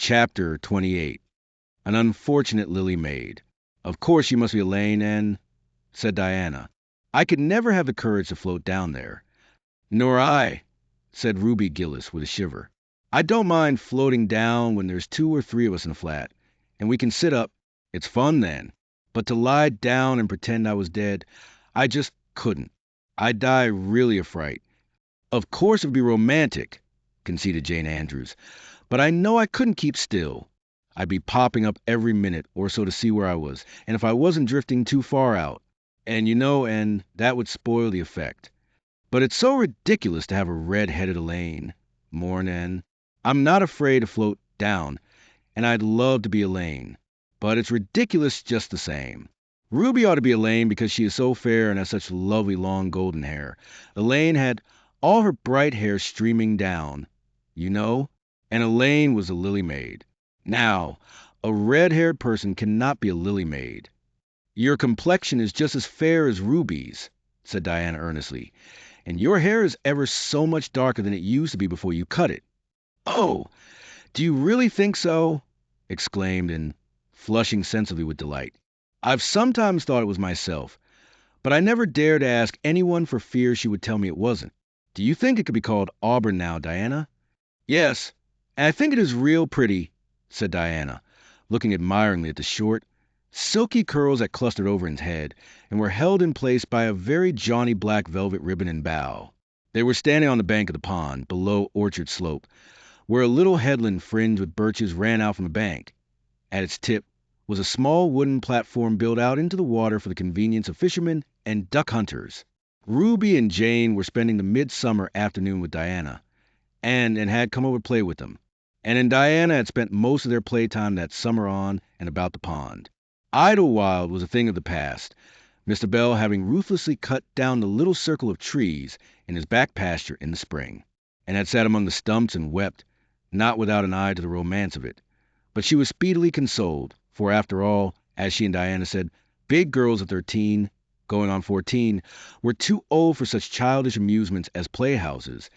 Chapter 28. An Unfortunate Lily Maid. Of course you must be Elaine and... said Diana. I could never have the courage to float down there. Nor I, said Ruby Gillis with a shiver. I don't mind floating down when there's 2 or 3 of us in a flat, and we can sit up. It's fun then. But to lie down and pretend I was dead, I just couldn't. I'd die really of fright. Of course it would be romantic, conceded Jane Andrews, but I know I couldn't keep still. I'd be popping up every minute or so to see where I was, and if I wasn't drifting too far out. And that would spoil the effect. But it's so ridiculous to have a red-headed Elaine. Mornin'. I'm not afraid to float down, and I'd love to be Elaine. But it's ridiculous just the same. Ruby ought to be Elaine because she is so fair and has such lovely long golden hair. Elaine had all her bright hair streaming down, you know, and Elaine was a lily maid. Now, a red-haired person cannot be a lily maid. Your complexion is just as fair as Ruby's, said Diana earnestly, and your hair is ever so much darker than it used to be before you cut it. Oh, do you really think so? Exclaimed, and flushing sensibly with delight. I've sometimes thought it was myself, but I never dared to ask anyone for fear she would tell me it wasn't. Do you think it could be called auburn now, Diana? Yes, and I think it is real pretty, said Diana, looking admiringly at the short, silky curls that clustered over his head and were held in place by a very jaunty black velvet ribbon and bow. They were standing on the bank of the pond, below Orchard Slope, where a little headland fringed with birches ran out from the bank. At its tip was a small wooden platform built out into the water for the convenience of fishermen and duck hunters. Ruby and Jane were spending the midsummer afternoon with Diana, and had come over to play with them. And Diana had spent most of their playtime that summer on and about the pond. Idlewild was a thing of the past, Mr. Bell having ruthlessly cut down the little circle of trees in his back pasture in the spring, and had sat among the stumps and wept, not without an eye to the romance of it. But she was speedily consoled, for after all, as she and Diana said, big girls of 13, going on 14, were too old for such childish amusements as playhouses,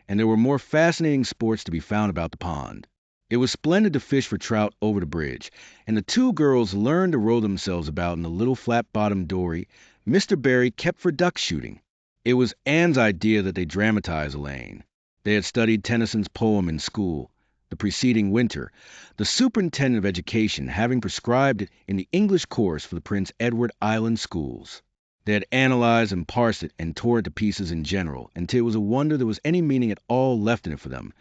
and there were more fascinating sports to be found about the pond. It was splendid to fish for trout over the bridge, and the 2 girls learned to row themselves about in the little flat-bottomed dory Mr. Barry kept for duck shooting. It was Anne's idea that they dramatize Elaine. They had studied Tennyson's poem in school the preceding winter, the superintendent of education having prescribed it in the English course for the Prince Edward Island schools. They had analyzed and parsed it and tore it to pieces in general, until it was a wonder there was any meaning at all left in it for them.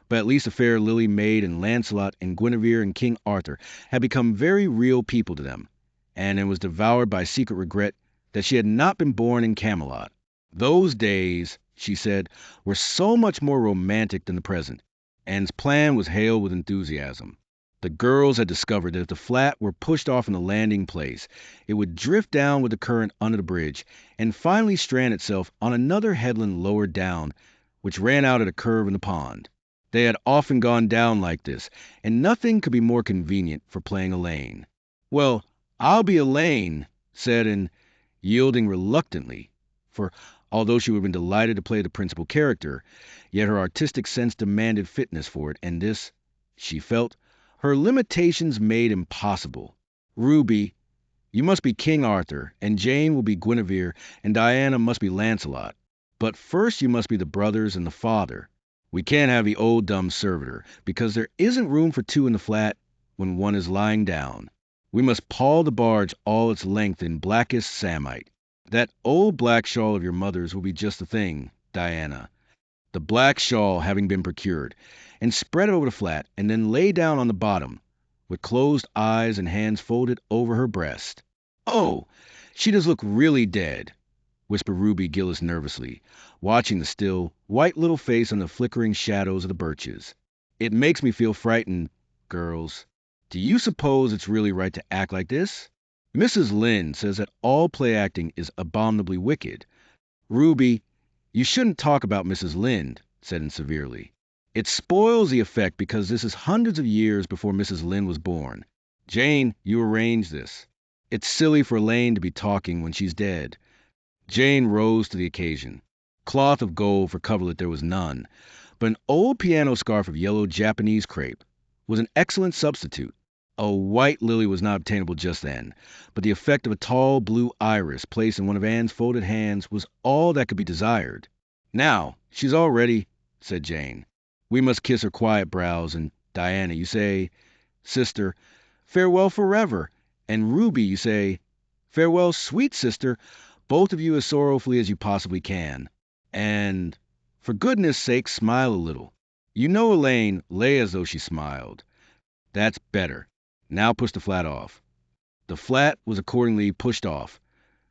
But at least the fair Lily Maid and Lancelot and Guinevere and King Arthur had become very real people to them, and it was devoured by secret regret that she had not been born in Camelot. Those days, she said, were so much more romantic than the present. Anne's plan was hailed with enthusiasm. The girls had discovered that if the flat were pushed off in the landing place, it would drift down with the current under the bridge and finally strand itself on another headland lower down, which ran out at a curve in the pond. They had often gone down like this, and nothing could be more convenient for playing Elaine. Well, I'll be Elaine, said Anne, yielding reluctantly, for although she would have been delighted to play the principal character, yet her artistic sense demanded fitness for it, and this, she felt, her limitations made impossible. Ruby, you must be King Arthur, and Jane will be Guinevere, and Diana must be Lancelot. But first you must be the brothers and the father. We can't have the old dumb servitor, because there isn't room for 2 in the flat when one is lying down. We must pawl the barge all its length in blackest samite. That old black shawl of your mother's will be just the thing, Diana. The black shawl having been procured, and spread it over the flat, and then lay down on the bottom, with closed eyes and hands folded over her breast. Oh, she does look really dead, whispered Ruby Gillis nervously, watching the still, white little face on the flickering shadows of the birches. It makes me feel frightened, girls. Do you suppose it's really right to act like this? Mrs. Lynde says that all play acting is abominably wicked. Ruby, you shouldn't talk about Mrs. Lynde, said Anne severely. It spoils the effect because this is hundreds of years before Mrs. Lynde was born. Jane, you arranged this. It's silly for Elaine to be talking when she's dead. Jane rose to the occasion. Cloth of gold for coverlet there was none, but an old piano scarf of yellow Japanese crepe, was an excellent substitute. A white lily was not obtainable just then, but the effect of a tall blue iris placed in one of Anne's folded hands was all that could be desired. "Now, she's all ready," said Jane. "We must kiss her quiet brows, and Diana, you say, 'Sister, farewell forever,' and Ruby, you say, 'Farewell, sweet sister,' both of you as sorrowfully as you possibly can. And, for goodness sake, smile a little. You know Elaine lay as though she smiled. That's better. Now push the flat off." The flat was accordingly pushed off,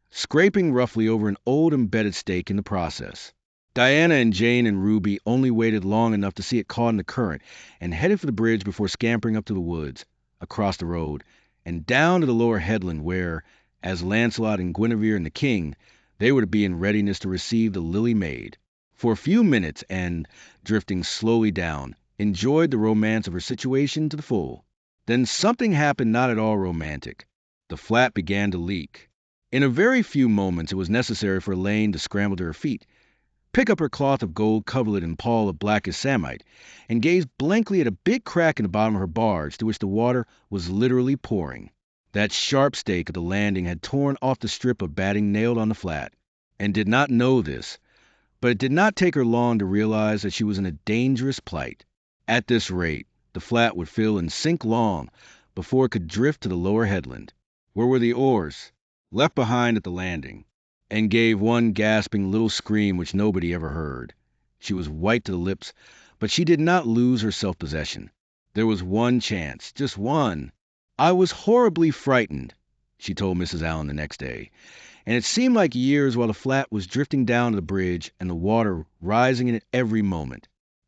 scraping roughly over an old embedded stake in the process. Diana and Jane and Ruby only waited long enough to see it caught in the current and headed for the bridge before scampering up to the woods, across the road, and down to the lower headland where, as Lancelot and Guinevere and the king, they were to be in readiness to receive the Lily Maid. For a few minutes, and, drifting slowly down, enjoyed the romance of her situation to the full. Then something happened not at all romantic. The flat began to leak. In a very few moments it was necessary for Elaine to scramble to her feet, pick up her cloth of gold coverlet and pall of blackest samite, and gaze blankly at a big crack in the bottom of her barge through which the water was literally pouring. That sharp stake at the landing had torn off the strip of batting nailed on the flat, and did not know this, but it did not take her long to realize that she was in a dangerous plight. At this rate, the flat would fill and sink long before it could drift to the lower headland. Where were the oars? Left behind at the landing, and gave one gasping little scream which nobody ever heard. She was white to the lips, but she did not lose her self-possession. There was one chance, just one. "I was horribly frightened," she told Mrs. Allen the next day, "and it seemed like years while the flat was drifting down to the bridge and the water rising in it every moment.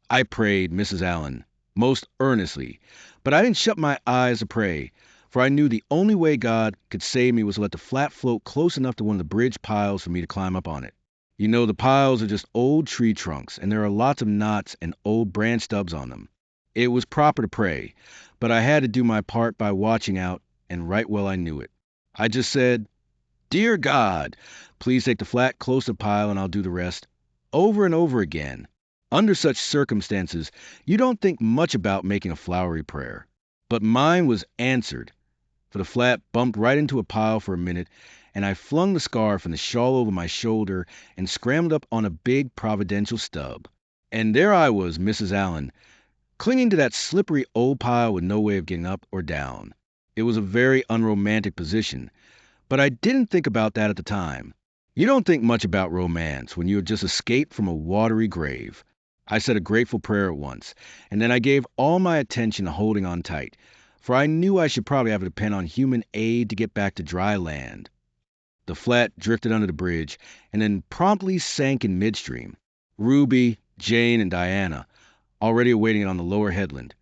I prayed, Mrs. Allen, most earnestly, but I didn't shut my eyes to pray, for I knew the only way God could save me was to let the flat float close enough to one of the bridge piles for me to climb up on it. You know, the piles are just old tree trunks, and there are lots of knots and old branch stubs on them. It was proper to pray, but I had to do my part by watching out, and right well I knew it. I just said, 'Dear God, please take the flat close to the pile and I'll do the rest,' over and over again. Under such circumstances, you don't think much about making a flowery prayer. But mine was answered, for the flat bumped right into a pile for a minute, and I flung the scarf and the shawl over my shoulder and scrambled up on a big providential stub. And there I was, Mrs. Allen, clinging to that slippery old pile with no way of getting up or down. It was a very unromantic position, but I didn't think about that at the time. You don't think much about romance when you have just escaped from a watery grave. I said a grateful prayer at once, and then I gave all my attention to holding on tight, for I knew I should probably have to depend on human aid to get back to dry land. The flat drifted under the bridge, and then promptly sank in midstream. Ruby, Jane, and Diana, already awaiting it on the lower headland,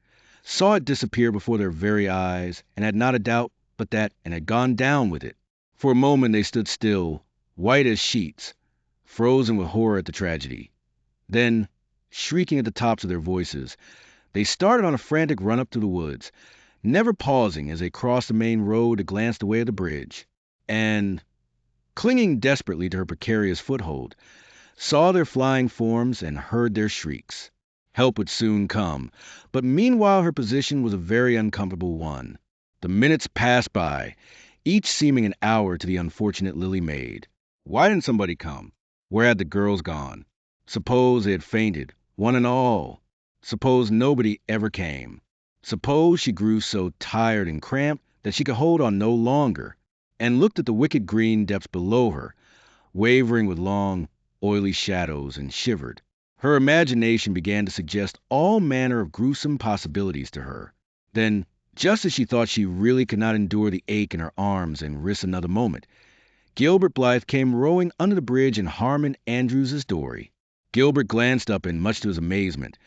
saw it disappear before their very eyes, and had not a doubt but that it had gone down with it. For a moment they stood still, white as sheets, frozen with horror at the tragedy. Then, shrieking at the tops of their voices, they started on a frantic run up through the woods, never pausing as they crossed the main road to glance the way of the bridge, and, clinging desperately to her precarious foothold, saw their flying forms and heard their shrieks. Help would soon come, but meanwhile her position was a very uncomfortable one. The minutes passed by, each seeming an hour to the unfortunate Lily Maid. Why didn't somebody come? Where had the girls gone? Suppose they had fainted, one and all. Suppose nobody ever came. Suppose she grew so tired and cramped that she could hold on no longer, and looked at the wicked green depths below her, wavering with long, oily shadows, and shivered. Her imagination began to suggest all manner of gruesome possibilities to her. Then, just as she thought she really could not endure the ache in her arms and risk another moment, Gilbert Blythe came rowing under the bridge in Harmon Andrews's dory. Gilbert glanced up and, much to his amazement,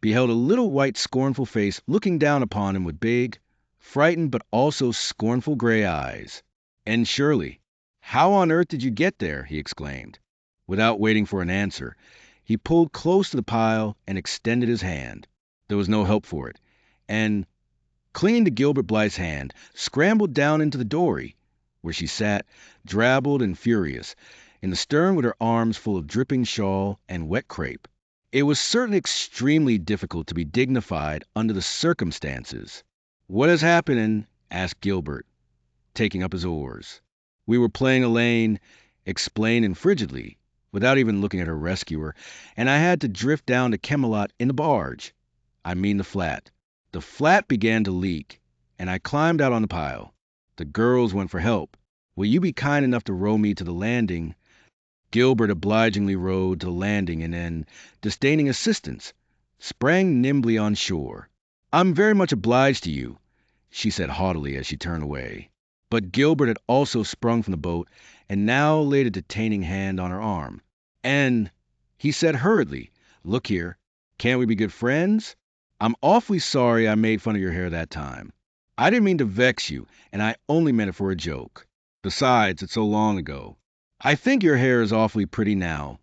beheld a little white scornful face looking down upon him with big, frightened but also scornful gray eyes. And surely, "How on earth did you get there?" he exclaimed. Without waiting for an answer, he pulled close to the pile and extended his hand. There was no help for it, and, clinging to Gilbert Blythe's hand, scrambled down into the dory, where she sat, drabbled and furious, in the stern with her arms full of dripping shawl and wet crape. It was certainly extremely difficult to be dignified under the circumstances. "What is happening?" asked Gilbert, taking up his oars. "We were playing Elaine," explaining frigidly, without even looking at her rescuer, "and I had to drift down to Camelot in the barge. I mean the flat. The flat began to leak, and I climbed out on the pile. The girls went for help. Will you be kind enough to row me to the landing?" Gilbert obligingly rowed to the landing and then, disdaining assistance, sprang nimbly on shore. "I'm very much obliged to you," she said haughtily as she turned away. But Gilbert had also sprung from the boat and now laid a detaining hand on her arm. "And," he said hurriedly, "look here, can't we be good friends? I'm awfully sorry I made fun of your hair that time. I didn't mean to vex you, and I only meant it for a joke. Besides, it's so long ago. I think your hair is awfully pretty now.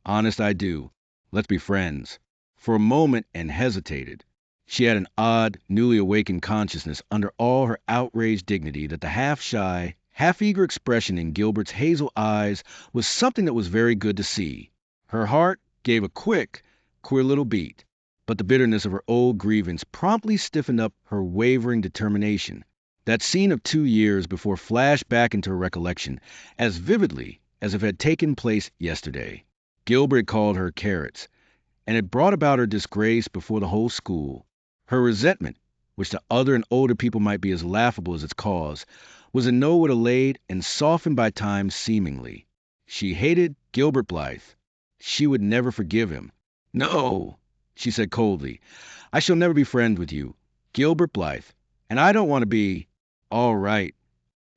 Honest, I do. Let's be friends." For a moment Anne hesitated. She had an odd, newly awakened consciousness under all her outraged dignity that the half-shy, half-eager expression in Gilbert's hazel eyes was something that was very good to see. Her heart gave a quick, queer little beat, but the bitterness of her old grievance promptly stiffened up her wavering determination. That scene of 2 years before flashed back into her recollection as vividly as if it had taken place yesterday. Gilbert had called her carrots, and had brought about her disgrace before the whole school. Her resentment, which to other and older people might be as laughable as its cause, was in no way allayed and softened by time seemingly. She hated Gilbert Blythe. She would never forgive him. "No," she said coldly, "I shall never be friends with you, Gilbert Blythe, and I don't want to be—" "All right."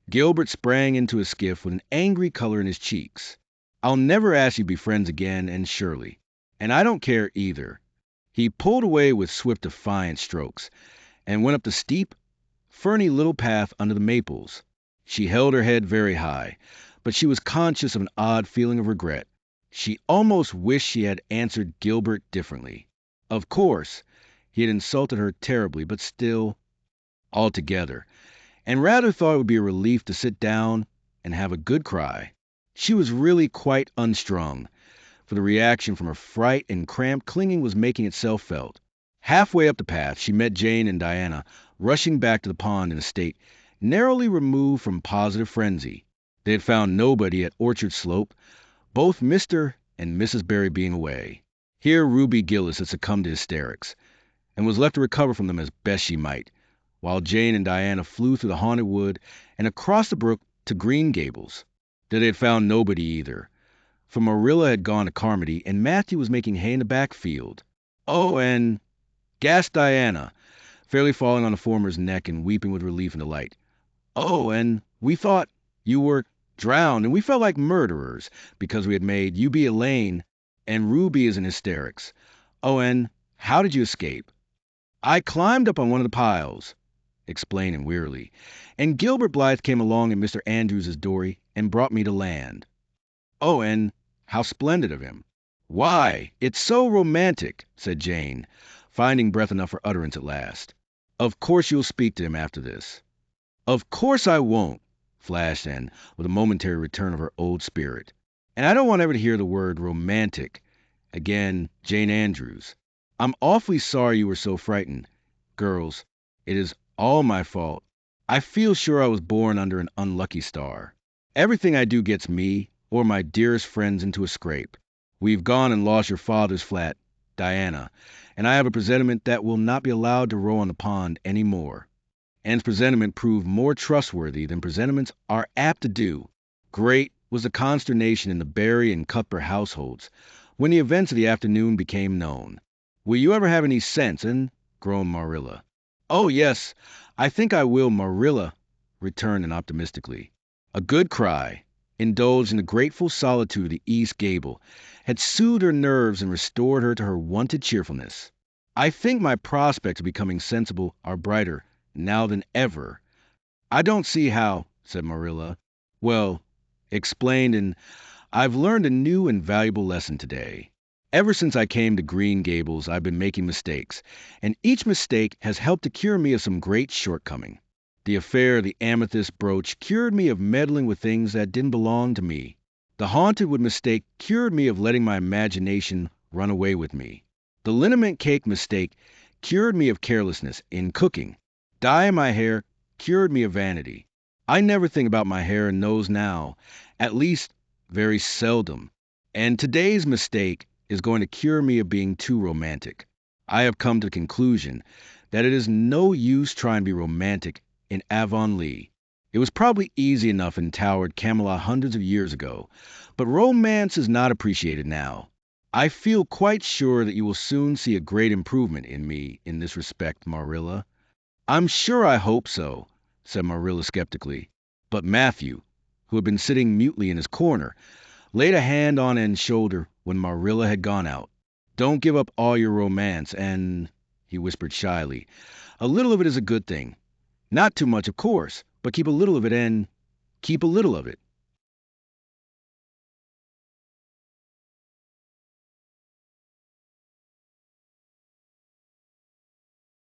Gilbert sprang into his skiff with an angry color in his cheeks. "I'll never ask you to be friends again, and surely. And I don't care either." He pulled away with swift, defiant strokes, and went up the steep, ferny little path under the maples. She held her head very high, but she was conscious of an odd feeling of regret. She almost wished she had answered Gilbert differently. Of course, he had insulted her terribly, but still, altogether, and rather thought it would be a relief to sit down and have a good cry. She was really quite unstrung, for the reaction from her fright and cramped clinging was making itself felt. Halfway up the path, she met Jane and Diana rushing back to the pond in a state narrowly removed from positive frenzy. They had found nobody at Orchard Slope, both Mr. and Mrs. Barry being away. Here Ruby Gillis had succumbed to hysterics, and was left to recover from them as best she might, while Jane and Diana flew through the haunted wood and across the brook to Green Gables. They had found nobody either, for Marilla had gone to Carmody and Matthew was making hay in the backfield. "Oh, and—" gasped Diana, fairly falling on the former's neck and weeping with relief and delight. "Oh, and we thought you were drowned, and we felt like murderers because we had made you be Elaine, and Ruby is in hysterics. Oh, and how did you escape?" "I climbed up on one of the piles," explaining wearily, "and Gilbert Blythe came along in Mr. Andrews's dory and brought me to land." "Oh, and how splendid of him." "Why, it's so romantic," said Jane, finding breath enough for utterance at last. "Of course you'll speak to him after this." "Of course I won't," flashed Anne, with a momentary return of her old spirit. "And I don't want ever to hear the word romantic again, Jane Andrews. I'm awfully sorry you were so frightened. Girls, it is all my fault. I feel sure I was born under an unlucky star. Everything I do gets me or my dearest friends into a scrape. We've gone and lost your father's flat, Diana, and I have a presentiment that we'll not be allowed to row on the pond any more." Anne's presentiment proved more trustworthy than presentiments are apt to do. Great was the consternation in the Barry and Cuthbert households when the events of the afternoon became known. "Will you ever have any sense, and—" groaned Marilla. "Oh, yes, I think I will, Marilla," returned Anne optimistically. A good cry, indulged in the grateful solitude of the East Gable, had soothed her nerves and restored her to her wonted cheerfulness. "I think my prospects of becoming sensible are brighter now than ever." "I don't see how," said Marilla. "Well, explained, and I've learned a new and valuable lesson today. Ever since I came to Green Gables, I've been making mistakes, and each mistake has helped to cure me of some great shortcoming. The affair of the amethyst brooch cured me of meddling with things that didn't belong to me. The haunted wood mistake cured me of letting my imagination run away with me. The liniment cake mistake cured me of carelessness in cooking. Dyeing my hair cured me of vanity. I never think about my hair and nose now, at least very seldom. And today's mistake is going to cure me of being too romantic. I have come to the conclusion that it is no use trying to be romantic in Avonlea. It was probably easy enough in towered Camelot hundreds of years ago, but romance is not appreciated now. I feel quite sure that you will soon see a great improvement in me in this respect, Marilla. I'm sure I hope so, said Marilla skeptically. But Matthew, who had been sitting mutely in his corner, laid a hand on Anne's shoulder when Marilla had gone out. Don't give up all your romance, and, he whispered shyly, a little of it is a good thing. Not too much, of course, but keep a little of it and keep a little of it.